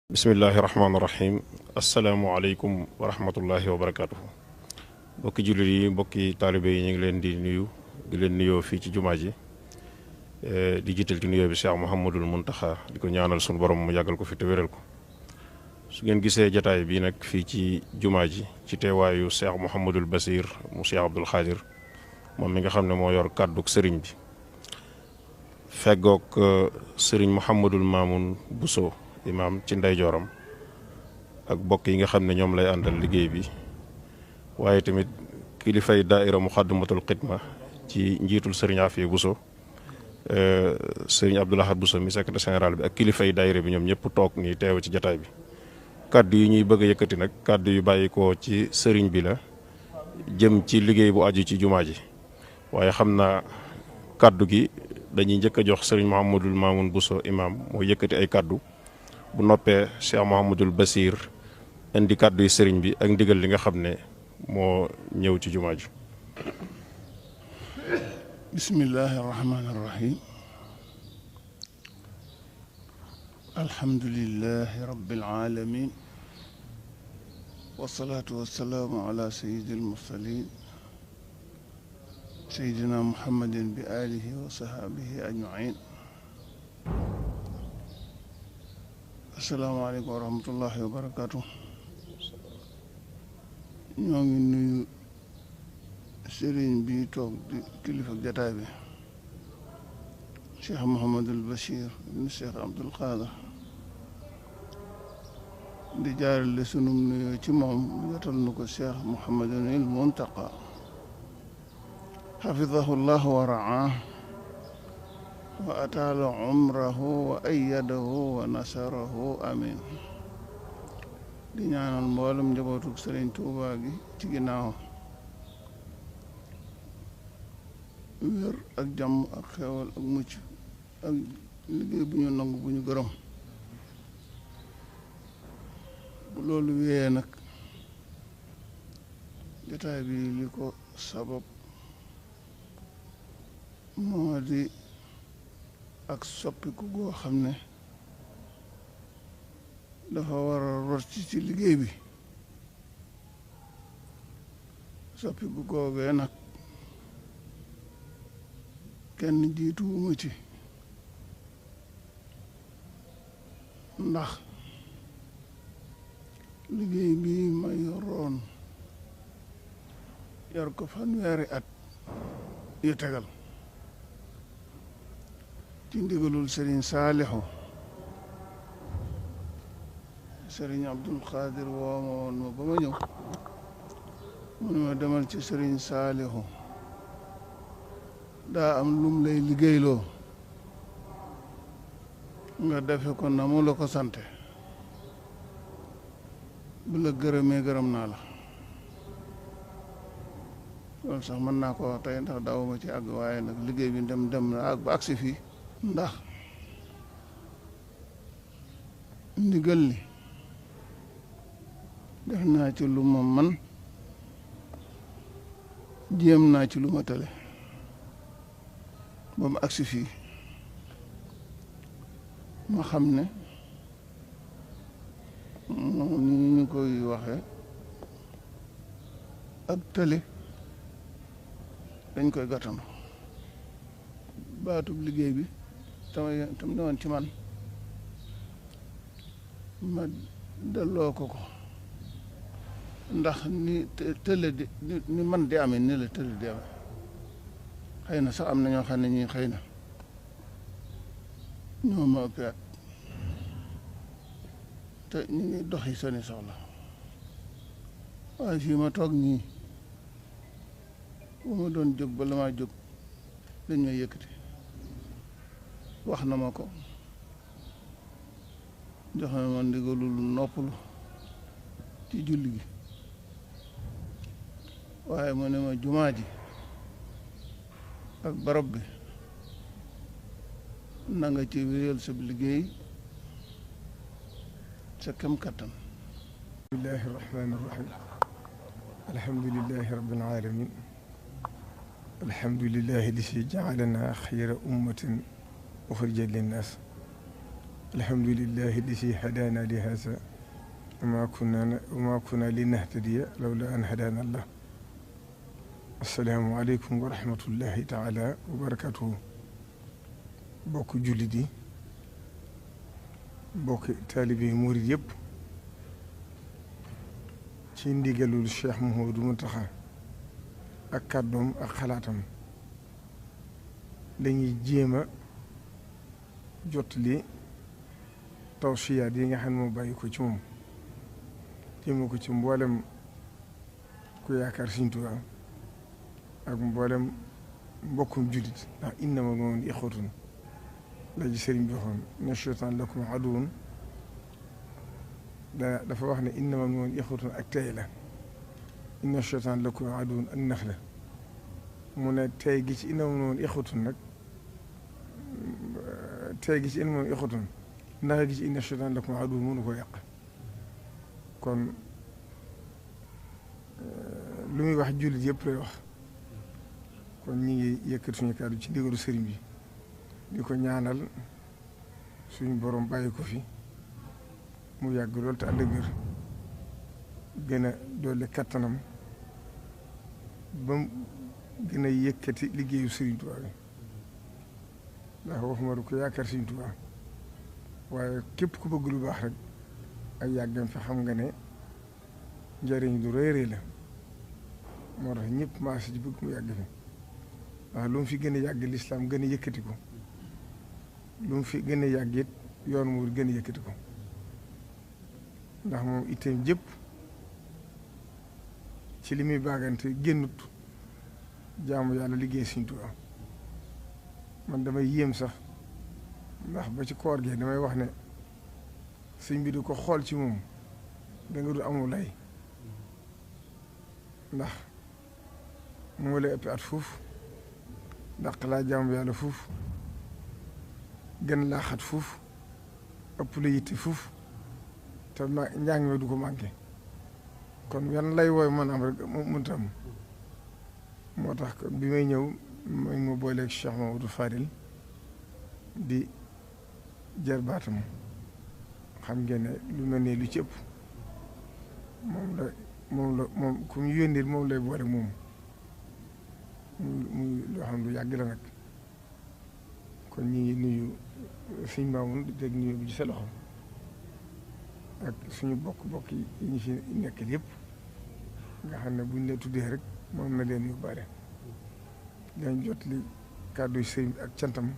bismillahi rahmaani rahim asalaamualeykum wa rahmatullahi wa barakaatuhu. mbokki jullit yi mbokki taalibe yi ñu ngi leen di nuyu di leen nuyoo fii ci jumaa ji di jiital ci nuyoo bi Cheikh Mouhamadul Muntaxa di ko ñaanal sunu borom mu yàggal ko fi te wéral ko. su ngeen gisee jataay bi nag fii ci jumaa ji ci teewaayu Cheikh Mouhamadul Basir mu Cheikh Abdul Xaadir moom mi nga xam ne moo yor kàdduk sëriñ bi feggoog sëriñ Mouhamadul Mamoun Bousso imaam ci ndeyjooram ak bokk yi nga xam ne ñoom lay àndal liggéey bi waaye tamit kilifay daaira Muxaddamatul Xidma ci njiitul sëriñ Afiya Bousso sëriñ Abdul Ahad Bousso mi secrétaire général bi ak kilifay daaira bi ñoom ñëpp toog nii teew ci jataay bi. kàddu yi ñuy bëgg a yëkkati nag kàddu yu bàyyi ko ci sëriñ bi la jëm ci liggéey bu aju ci jumaa ji waaye xam naa kàddu gi dañuy njëkk a jox sëriñ Mouhamadul Mamoun Bousso imaam moo yëkkati ay kàddu. bu noppee Cheikh Mouhamadul Basir indi kàddu yi sëriñ bi ak ndigal li nga xam ne moo ñëw ci jumaa ji. bismillahi rahmaani rahim alhamdulillahi rabbil alamin wasalaatu wasalaamu ala sayyidil mursalin sayyidina muhammadin bi alihi wa sahaabihi ajmain. asalaamaaleykum wa rahmatullahi wa barakaatu. ñoo ngi nuyu sëriñ bi toog di kilifa jataay bi Cheikh Mouhamadul Bachir ibn Cheikh Abdul Qadir di jaarale sunum nuyoo ci moom jotal nu ko Cheikh Mouhamadul Muntaqa xafidahu llah wa raa wa ataala umrahu wa ayyadahu wa nasarahu amin. di ñaanal mboolem njabootu Sëriñ Tuubaa gi ci ginnaaw wér ak jàmm ak xewal ak mucc ak liggéey bu ñu nangu bu ñu gërëm. bu loolu wéyee nag jotaay bi li ko sabab moo di ak soppiku goo xam ne dafa war a rot ci liggéey bi. soppiku googee nag kenn jiituwuma ci ndax liggéey bi ma yoroon yor ko fanweeri at yu tegal ci ndigalul Sëriñ Saalixu Sëriñ Abdul Xaadir woo ma woon ma ba ma ñëw mu ne ma demal ci Sëriñ Saalixu daa am lum lay liggéeyloo nga defe ko na mu la ko sante bu la gërëmee gërëm naa la. loolu sax mën naa ko wax tey ndax daawuma ci àgg waaye nag liggéey bi dem na ak ba agsi fii ndax ndigal li def naa ci lu ma man jéem naa ci lu ma tële ba mu agsi fii ma xam ne moom ni ñu koy waxee ak tële dañ koy gàttandu. baatub liggéey bi tam ne woon ci man ma delloo ko ndax ni tële di ni man di amee ni la tële di amee. xëy na sax am na ñoo xam ne ñii xëy na ñoo ma ëpp at te ñu ngi doxi seeni soxla waaye fii ma toog nii bu ma doon jóg ba la maa jóg dañ may yëkkati wax na ma ko jox na ma ndigalul noppalu ci julli gi waaye mu ne ma jumaa ji ak barab bi na nga ci wéyal sa liggéey sa kem kattan. bismillahi rahmaani rahim alhamdulillahi rabbil alamin alhamdulillahi lasi jaalana xayra ummatin uxrijat linnaas alhamdulillahi alladi hadaana li haza wa ma kunna linahtadiya lawla an hadaana allah. assalaamu aleykum wa rahmatullahi taala wa barakatuhu. bokk jullit yi, bokk taalibe yi murit yëpp, ci ndigalul Cheikh Mouhamadou Mountakha ak kàddoom ak xalaatam lañuy jéem a jottali tawsiyaat yi nga xam ne moo bàyyi ko ci moom jéema ko ci mboolem ku yaakaar Sëriñ Tuubaa ak mboolem mbokkum jullit, ndax innamal mu'minuuna ixwatun la ji sëriñ bi waxoon inna shaytaana lakum aduwwun. dafa wax ne innamal mu'minuuna ixwatun ak tey la, inna shaytaana lakum aduwwun ak nax la. mu ne tey gi ci innamal mu'minuuna ixwatun nag, tey gi ci innamal mu'minuuna ixwatun ndax gi ci inna shaytaana lakum aduwwun mënu ko yàq. kon lu muy wax jullit yëpp lay wax. kon ñi ngi yëkkat suñu kàddu ci ndigalu sëriñ bi di ko ñaanal suñu borom bàyyi ko fi mu yàgg lool te ànd ak wér, gën a dolli kattanam ba mu gën a yëkkati liggéeyu Sëriñ Tuubaa bi. ndax waxuma du ko yaakaar Sëriñ Tuubaa waaye képp ku bëgg lu baax rek ak yàggam fi xam nga ne njëriñ lu rëy rëy la. moo tax ñëpp maase ci bëgg mu yàgg fi, ndax lu mu fi gën a yàgg lislaam gën a yëkkati ko, lu mu fi gën a yàgg it yoon mu gën a yëkkati ko. ndax moom itteem jëpp ci li muy baagante génnut jaamu yàlla liggéey Sëriñ Tuubaa. man damay yéem sax, ndax ba ci koor gi damay wax ne sëñ bi di ko xool ci moom da nga du amul lay, ndax moo lay ëpp at fuuf, dàq laa jaamu yàlla fuuf, gën laa xat fuuf, ëpp la yitte fuuf, te njàng mi du ko manqué. kon yan lay wooy mën am rek mënta am. moo tax bi may ñëw ma booleeg Cheikh Mamadou Fadil di jarbaatam. xam ngeen ne lu mel ne lu ci ëpp moom ku ñu yónnee moom lay boole moom muy loo xam lu yàgg la nag. kon ñi ngi nuyu suñ Maamun di teg nuyu bi ci sa loxo ak suñu bokk yi ñu fi nekkal yëpp nga xam ne buñ la tuddee rek moom na leen yóbbaale. dañ jot li kàddu sëriñ bi ak cantam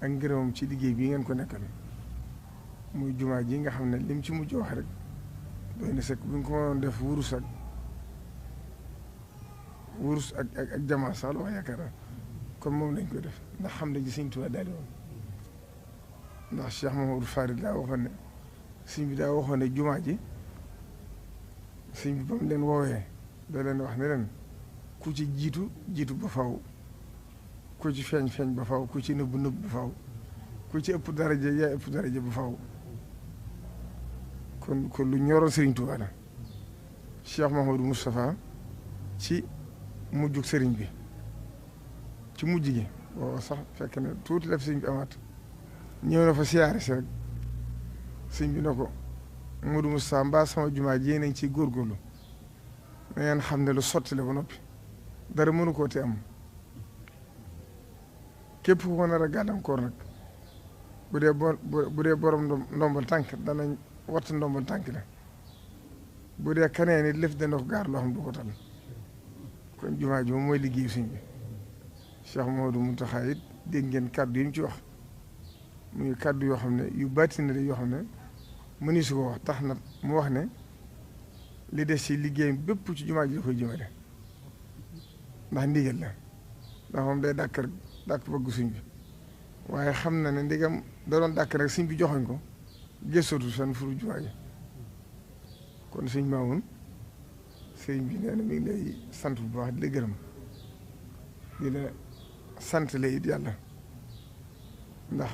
ak ngërëmam ci liggéey bii ngeen ko nekkal muy jumaa ji nga xam ne lim ci mujj wax rek doy na sëkk bu ñu ko mënoon def wurus ak jamaa sax la wax yaakaar naa kon moom lañ koy def, ndax xam ne ji Sëriñ Tuubaa daal di woon. ndax Cheikh Mamadou Farid daa waxoon ne sëñ bi daa waxoon ne jumaa ji sëñ bi ba mu leen woowee da leen wax ne leen ku ci jiitu ba faw, ku ci feeñ ba faw, ku ci nëbb ba faw, ku ci ëpp daraja yaa ëpp daraja ba faw. kon lu ñoroon Sëriñ Tuubaa la. Cheikh Mahamadou Moustapha ci mujjug sëriñ bi, ci mujj gi booba sax fekk na tuuti la fi sëñ bi amaat, ñëw na fa siyaare si rek sëñ bi ne ko Modou Moustapha mbaa sama jumaa ji nañ ciy góorgóorlu na ngeen xam ne lu sotti la ba noppi dara mënu koo te am. képp ku ko nar a gàllankoor nag bu dee borom ndombal tànk danañ watt ndombal tànk la, bu dee kanee nit lëf dana ko gaar loo xam du ko tal. kon jumaa ji moom mooy liggéeyu sëñ bi. Cheikh Mouhamadou Mountakha it dégg ngeen kàddu yi mu ci wax muy kàddu yoo xam ne yu bàtti na yoo xam ne mëni su ko wax, tax na mu wax ne li des ci liggéeyam bépp ci jumaa ji da koy jëmale, ndax ndigal la. ndax moom day dàkk bëgg sëñ bi, waaye xam na ne ndigam da doon dàkk rek sëñ bi joxoñ ko gëstootu seen furu jumaa ji. kon sëñ Maamun sëñ bi nee na mi ngi lay sant bu baax di la gërëm di la sant la it yàlla, ndax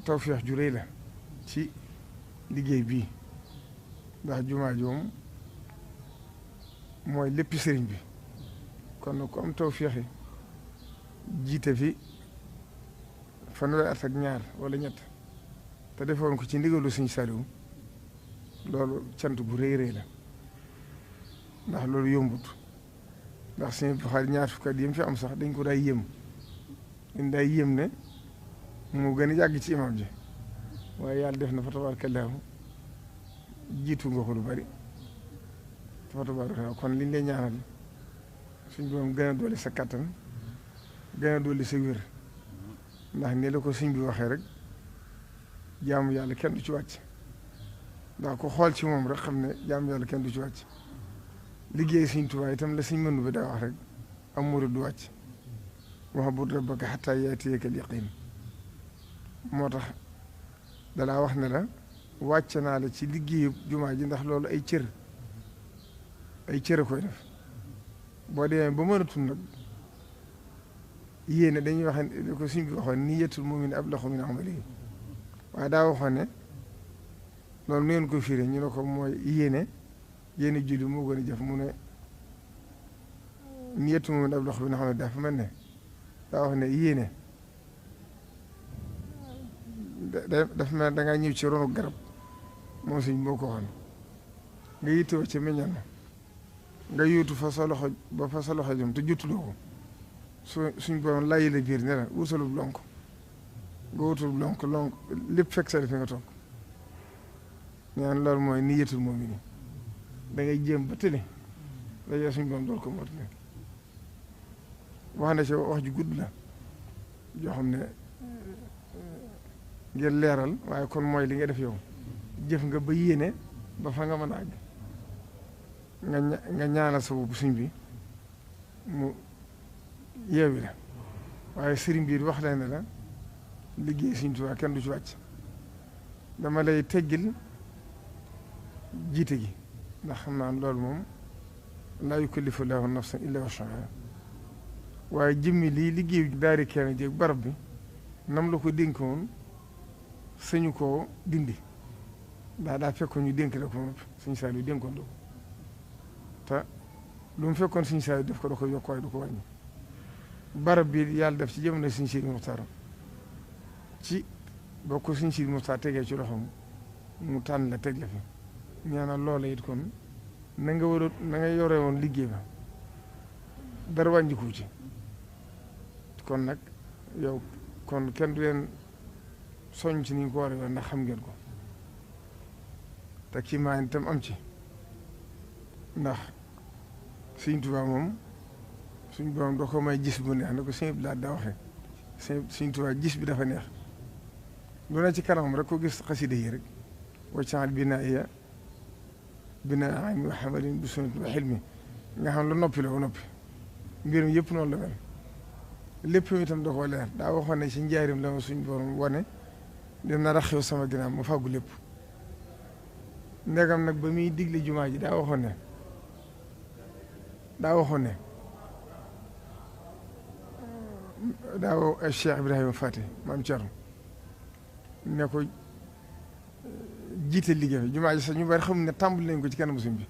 tawfeex ju rëy la ci liggéey bii. ndax jumaa ji moom mooy léppi sëriñ bi, kon nag ku am tawfeex jiite fi fanweeri at ak ñaar wala ñett te defoon ko ci ndigalu Sëñ Saliou loolu cant gu rëy rëy la ndax loolu yombut ndax Sëñ Abdou Khadre ñaar fukki at yi mu fi am sax dañ ko daay yéem ne mu gën a yàgg ci imam ji waaye yàlla def na fa tabaarakallaahu jiitu nga ko lu bari fa tabaarakallaahu kon liñ lay ñaanal suñ borom gën a dolli sa kattan gën a dolli sa wér ndax ni la ko sëñ bi waxee rek jaamu yàlla kenn du ci wàcc ndax ko xool ci moom rek xam ne jaamu yàlla kenn du ci wàcc liggéey Sëñ Tuubaa itam la sëñ mënu bi daa wax rek am murid du wàcc wa'bud rabbaka hattaa ya'tiyakal yaqiin moo tax dalaa wax ne la wàcc naa la ci liggéeyu jumaa ji ndax loolu ay cër a koy def boo demee ba mënatul nag yéene dañuy wax ne ko suñ bi waxoon niyyatul mu'min ablagu min amalihi waaye daa waxoon ne loolu nu ngeen ko firee ñu ne ko mooy yéene julli moo gën a jëf mu ne niyyatul mu'min ablagu min amalihi dafa mel ne daa wax ne yéene dafa mel da ngaa ñëw ci ronu garab moom suñ moo ko waxoon nga yittewoo ci meññal ma nga yóotu fa sa loxo ba fa sa loxo jëm te jottuloo ko suñ borom layi la biir ne la wutalub lonk nga wutalub lonk lépp fekk sa fi nga toog ñaan loolu mooy niyyatul mu'min da ngay jéem ba tële dajee suñ borom dool ko mootale wax na ci wax ju gudd la joo xam ne ngir leeral waaye kon mooy li nga def yow jëf nga ba yéene ba fa nga mën a àgg nga ñaanal sa bopp suñ bi mu yeewi la waaye sëriñ bi wax la ne la liggéey Sëñ Tuubaa kenn du ci wàcc dama lay teggil jiite gi ndax xam naa loolu moom laa yukallifu llaahu nafsan illaa wus'ahaa waaye jëmmi lii liggéey daari kenn jéeg barab bi nam la ko dénkoon sañu koo dindi daa fekkoon ñu dénk la ko moom Sëñ Saaliw dénkoon do te lu mu fekkoon Sëñ Saaliw def ko da ko yokk waaye du ko wàññi barab bi yàlla def ci jamono Sëñ Sidi Muxtaar ci boo ko Sëñ Sidi Muxtaar tegee ci loxoom mu tànn la teg la fi ñaanal loola it kon na nga yore woon liggéey ba dara wàññiku ci kon nag yow kon kenn du leen soññ ci ni ñu ko war a ndax xam ngeen ko te kii maa itam am ci ndax Sëñ Tuubaa moom suñ borom doo ko may gis bu neex na ko sëñ bi daa waxee Sëñ Tuubaa gis bi dafa neex lu ne ci kanamam rek ko gis xasida yi rek waccaxal binaa ilmi wa hamalin bi sunnati wa hilmi nga xam lu noppi la ba noppi mbirum yëpp noonu la mel lépp itam da koo leer daa waxoon ne ci njaarim la ma suñ borom wane dina rax xew sama ginnaaw ma fàggu lépp ndegam nag ba muy digle jumaa ji daa waxoon ne daaw Cheikh Ibrahima Fati maam Thierno ne ko jiite liggéey bi jumaa ji sax ñu bari xamul ne tàmbali nañ ko ci kanamu sëñ bi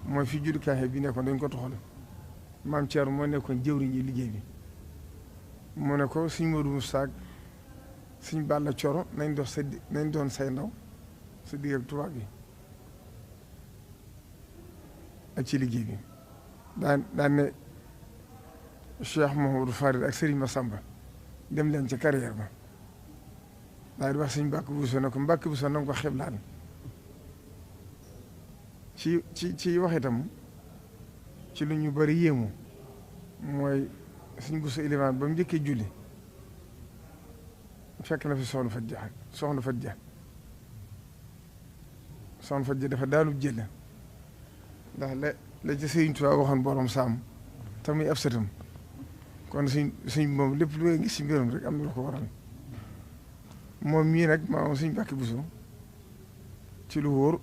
mooy fi juddukaay bi nekkoon dañ ko toxal maam Thierno moo nekkoon jëwriñ yi liggéey bi mu ne ko suñ Modou Moussa suñ Balla Coro nañ doon say ndaw sa digg ak tubaab bi ak ci liggéey bi daan ne Cheikh Mouhamadou Farid ak Serigne Massamba dem leen ca carrière ba daal di wax suñ Mbàkke Buso ne ko Mbàkke Buso na nga ko xeblaal ci wax itam ci lu ñu bari yéemu mooy suñ Buso ilimaan ba mu njëkkee julli fekk na fi soxna Fat Ja dafa daanub jël ndax la ci Sëriñ Tuubaa waxoon borom saam te muy ab sëtam kon suñ moom lépp lu ngay gis si mbiram rek am na lu ko waral moom mii nag maanaam suñ Mbàkke Buso ci lu wóor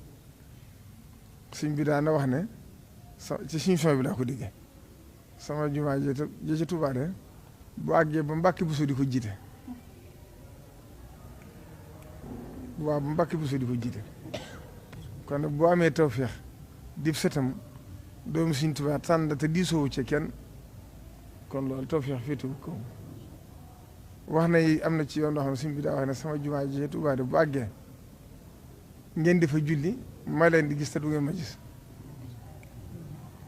suñ bi daana wax ne ci suñ son bi laa ko déggee sama jumaa ji ca Tuubaa de bu àggee ba Mbàkke Buso di ko jiite waaw ba Mbàkke Buso di ko jiite kon nag boo amee tawfeex dib sëtam doomu Sëriñ Tuubaa tànn te diisoowu ci kenn kon loolu tawfeex féetewu kaw wax na am na ci yoon loo xam ne suñ bi daa wax ne sama jumaa ji Tuubaa de bu àggee ngeen di fa julli ma leen di gis te du ngeen ma gis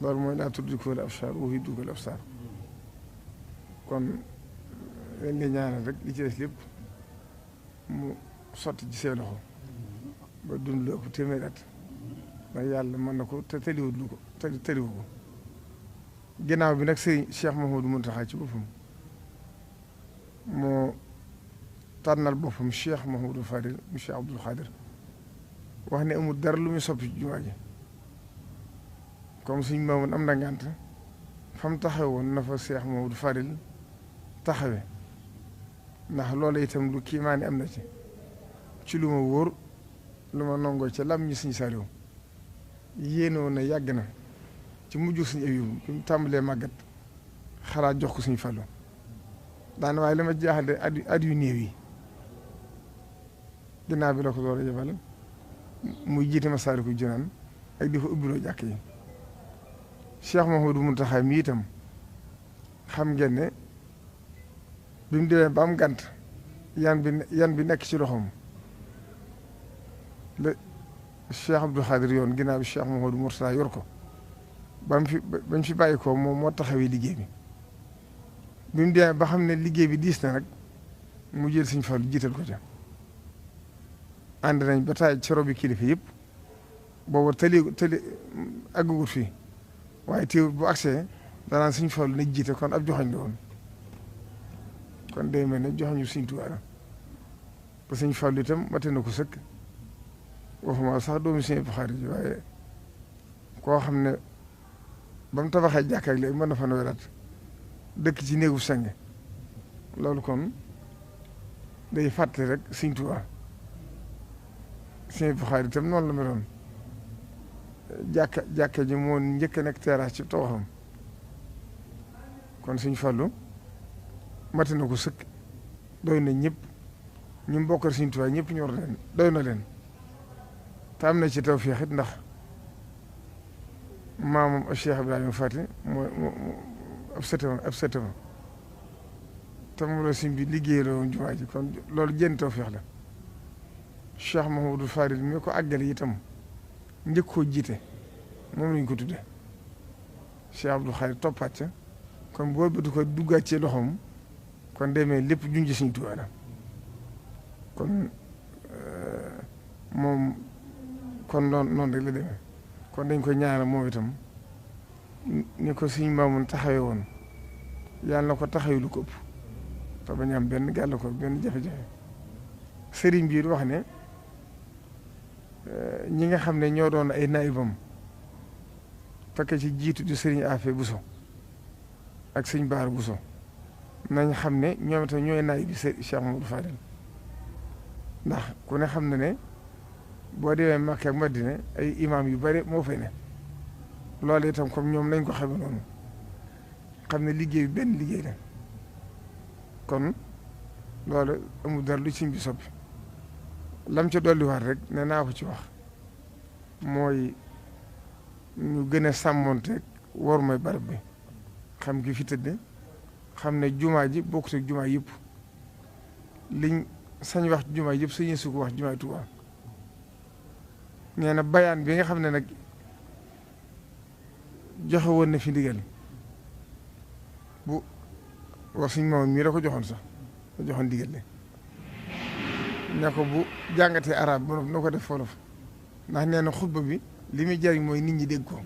loolu mooy laa tudrikuhul absaar wa yudrikuhul absaar kon leen di ñaanal rek li ci des lépp mu sotti ci seen loxo ba dund lu ëpp téeméer at ndax yàlla mën na ko te tëliwut lu ko tëliwu ko ginnaaw bi nag sëriñ Cheikh Mouhamadou Mountakha ci boppam moo tànnal boppam Cheikh Mouhamadou Fadil mu Cheikh Abdoul Khadir wax ne amul dara lu muy soppi ci jumaa ji comme suñ maamoon am na ngànt fa mu taxawe woon na fa Cheikh Mouhamadou Fadil taxawe ndax loolu itam lu kiimaani am na ci lu ma wóor lu ma nongoo ca lam ñi suñ Saliou yéenoo na yàgg na ci mujj suñu Abibu bi mu tàmbalee màggat xalaat jox ko suñu Fallu daana waaye li ma jaaxal de at yu néew yi ginnaaw bi la ko door a yebal muy jiite Masaalikul Jinaan ak di fa ubbiloo jàkk yi Cheikh Mouhamadou Mountakha mi itam xam ngeen ne bi mu demee ba am gànt yan bi nekk ci loxoom la Cheikh Abdou Khadir yoon ginnaaw bi Cheikh Mouhamadou Mourtada yor ko ba mu fi bàyyi ko moom moo taxawee liggéey bi mu demee ba xam ne liggéey bi diis na nag mu jël Sëñ Fallu jiital ko ca ànd nañ ba taay ci robi kilifa yëpp booba tëli àggugut fii waaye teewul bu agsee danaan Sëñ Fallu na jiite kon ab joxañ la woon kon day mel ne joxañu Sëñ Tuubaa la ba Sëñ Fallu itam mate na ko sëkk waxuma sax doomu Sëñ Abdou Khadre ji waaye koo xam ne ba mu tabaxee jàkkaak léegi mën na fa weraat dëkk ci néegu seng loolu kon day fàtte rek Sëñ Tuubaa Sëñ Abdou Khadre itam noonu la meloon jàkka ji moo njëkk a nekk terrasse ci tawaxam kon Sëñ Fallu mate na ko sëkk doy na ñëpp ñu bokkal Sëñ Tuubaa ñëpp ñor leen doy na leen te am na ci tawfeex it ndax maamam Cheikh Ibrahima Fati mooy ab sëtama te moom la Sëñ bi liggéey la woon jumaa ji kon loolu jën tawfeex la Cheikh Mouhamadou Fadil mi ko àggale itam njëkk koo jiite moom lañ ko tudde Cheikh Abdou Khadre toppaat ca kon boo bëtu ko duggaat ci loxoom kon demee lépp junj Sëñ Tuubaa la kon moom kon noonu rek la demee kon dañ ko ñaanal moom itam ni ko Sëñ Maamun taxawee woon yàlla na ko taxawee lu ko ëpp te bañ am benn gàllankoor benn jafe-jafe sëriñ bi wax ne ñi nga xam ne ñoo doon ay naayibam fekk ci jiitu di sëriñ Afe Buso ak sëñ Baar Buso nañ xam ne ñoom itam ñooy naayib bi Cheikh Mamadou Fadel ndax ku ne xam na ne boo demee Makka ak Madina ay imaam yu bari moo fay ne loolu itam comme ñoom nañ ko xame noonu xam ne liggéey bi benn liggéey la kon loolu amul dara lu ci bi soppi lam ca dolliwaat rek ne naa ko ci wax mooy ñu gën a sàmmonteeg war mooy barab bi xam ki fi tëdde xam ne jumaa ji bokkut ak jumaa yëpp liñ sañ wax jumaa yëpp sañu su ko wax jumaa Tuubaa nee na bayaan bi nga xam ne nag joxe woon na fi ndigal bu wax suñ moom mii la ko joxoon sax la joxoon ndigal le ne ko bu jàngatee arab ba na ko def wolof ndax nee na xutba bi li muy jariñ mooy nit ñi dégg ko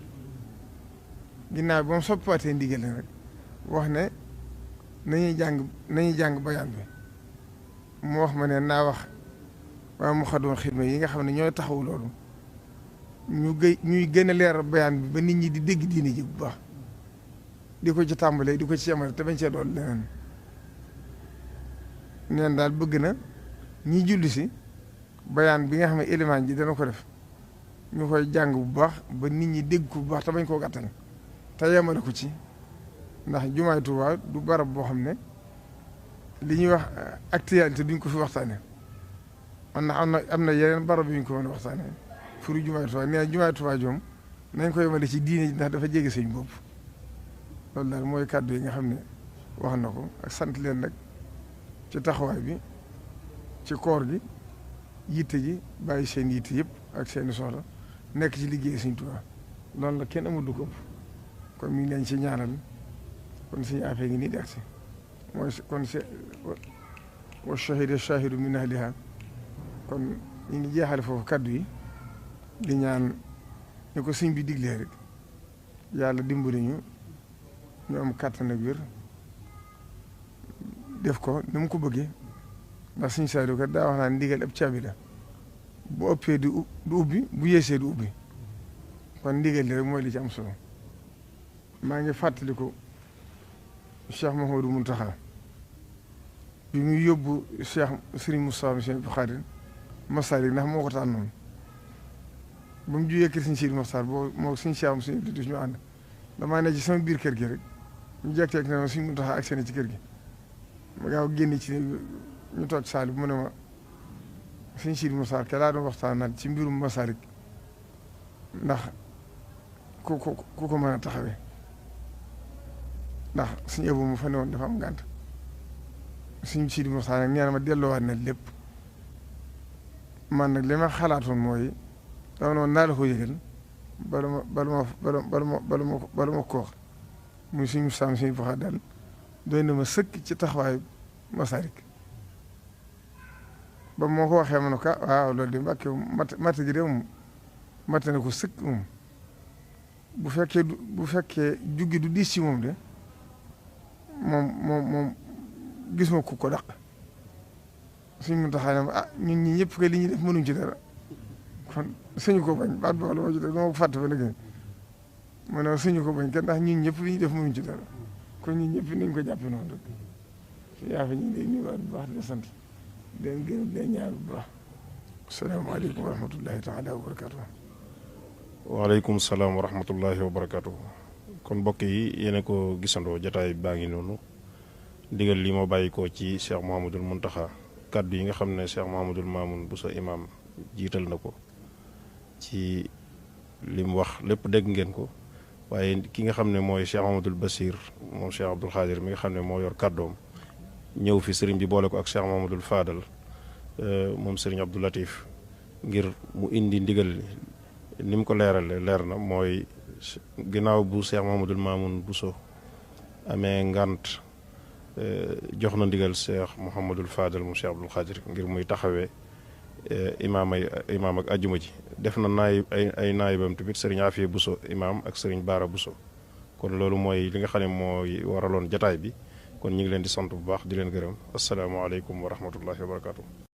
ginnaaw ba mu soppiwaatee ndigal le rek wax ne nañuy jàng bayaan bi mu wax ma ne naa wax waa mu xadoon xidma yi nga xam ne ñooy taxaw loolu ñuy gën a leeral bayaan bi ba nit ñi di dégg diine ji bu baax di ko ci tàmbalee di ko ci yemale te bañ cee dool leneen neen daal bëgg na ñi julli si bayaan bi nga xam ne élément ji dana ko def ñu koy jàng bu baax ba nit ñi dégg ko bu baax te bañ koo gàttal te yemale ko ci ndax jumaay Tuubaa du barab boo xam ne li ñuy wax actualité duñ ko fi waxtaane man na am na yeneen barab yu ñu ko mën a waxtaane furu jumaay Tuubaa nee na jumaay Tuubaa joom nañ ko yemale ci diine ji ndax dafa jege sëñ bopp loolu daal mooy kàddu yi nga xam ne wax na ko ak sant leen nag ci taxawaay bi ci koor gi yitte ji bàyyi seen yitte yëpp ak seeni soxla nekk ci liggéey Sëriñ Tuubaa loolu la kenn amul du ko ëpp kon mi ngi leen ci ñaanal kon suñu affaire ngi nii di agsi mooy kon wa shahida shahidu min ahliha kon ñu ngi jeexale foofu kaddu yi di ñaan ni ko sëñ bi diglee rek yàlla dimbali ñu am kàttan ak wér def ko ni mu ko bëggee ndax suñu Saaliw kat daa wax naa ndigal ab caabi la bu ëppee du ubbi bu yeesee du ubbi kon ndigal li rek mooy li ci am solo maa ngi fàttaliku Cheikh Mouhamadou Mountakha bi muy yóbbu Cheikh Serigne Moustapha Moussa Bukhari Masalik ndax moo ko tànnoon ba mu jugee kër Serigne Sidi Mokhtar boo moo Serigne Cheikh Moussa di ñu ànd damaa ne ci sama biir kër gi rek ñu jekk-jekk ne ma Serigne Mountakha ak seen ci kër gi ma gaaw génn ci ñu toog saali mu ne ma Serigne Sidi Mokhtar ke laa doon waxtaanal ci mbirum Masalik ndax ku ko mën a taxawee ndax suñu ëpp mu fa ne woon dafa am gànt suñu Sidi Mokhtar nag nee na ma delloowaat na lépp man nag li ma xalaatoon mooy dama noonu naa la ko yëgal bala ma ko wax muy suñu saam suñu boxa dal doy na ma sëkk ci taxawaayu Masalik ba moo ko waxee ma ne ko waaw loolu de mbàkke matt gi de moom matt na ko sëkk moom bu fekkee juggi du diis ci moom de moom gis ma ku ko daq suñ mun taxaa ne ah ñun ñi ñëpp kay li ñuy def mënuñ ci dara kon suñu ko bañ baat boo la ma ci def dama ko fàtte ba léegi ma ne suñu ko bañ kat ndax ñun ñëpp li ñuy def mënuñ ci dara kon ñun ñëpp nañ ko jàppe noonu rek yaa fi ñu ngi lay nuyuwaat bu baax di sant di leen gërëm di leen ñaar bu baax asalaamaaleykum wa rahmatullahi taala wa barakatuh waaleykum salaam wa rahmatullahi wa barakatuh kon mbokk yi yéen a ko gisandoo jataay baa ngi noonu ndigal li moo bàyyi ko ci Cheikh Mouhamadoul Mountakha kaddu yi nga xam ne Cheikh Mouhamadoul Mamoun Bousso imam jiital na ko ci li mu wax lépp dégg ngeen ko waaye ki nga xam ne mooy Cheikh Mouhamadoul Bassir moom Cheikh Abdoul Khadir mi nga xam ne moo yor kàddoom ñëw fi sëriñ bi boole ko ak Cheikh Mouhamadoul Fadal moom sëriñ Abdou Latif ngir mu indi ndigal ni mu ko leerale leer na mooy ginnaaw bu Cheikh Mouhamadoul Mamoun Bousso amee ngant jox na ndigal Cheikh Mouhamadoul Fadal mu Cheikh Abdoul Khadir ngir muy taxawee imaam ak ajjuma ji def na ay naayibam tamit sëriñ Afia Bousso imaam ak sëriñ Baara Bousso kon loolu mooy li nga xam ne mooy waraloon jataay bi kon ñu ngi leen di sant bu baax di leen gërëm asalaamaaleykum wa rahmatullahi wa barakaatu.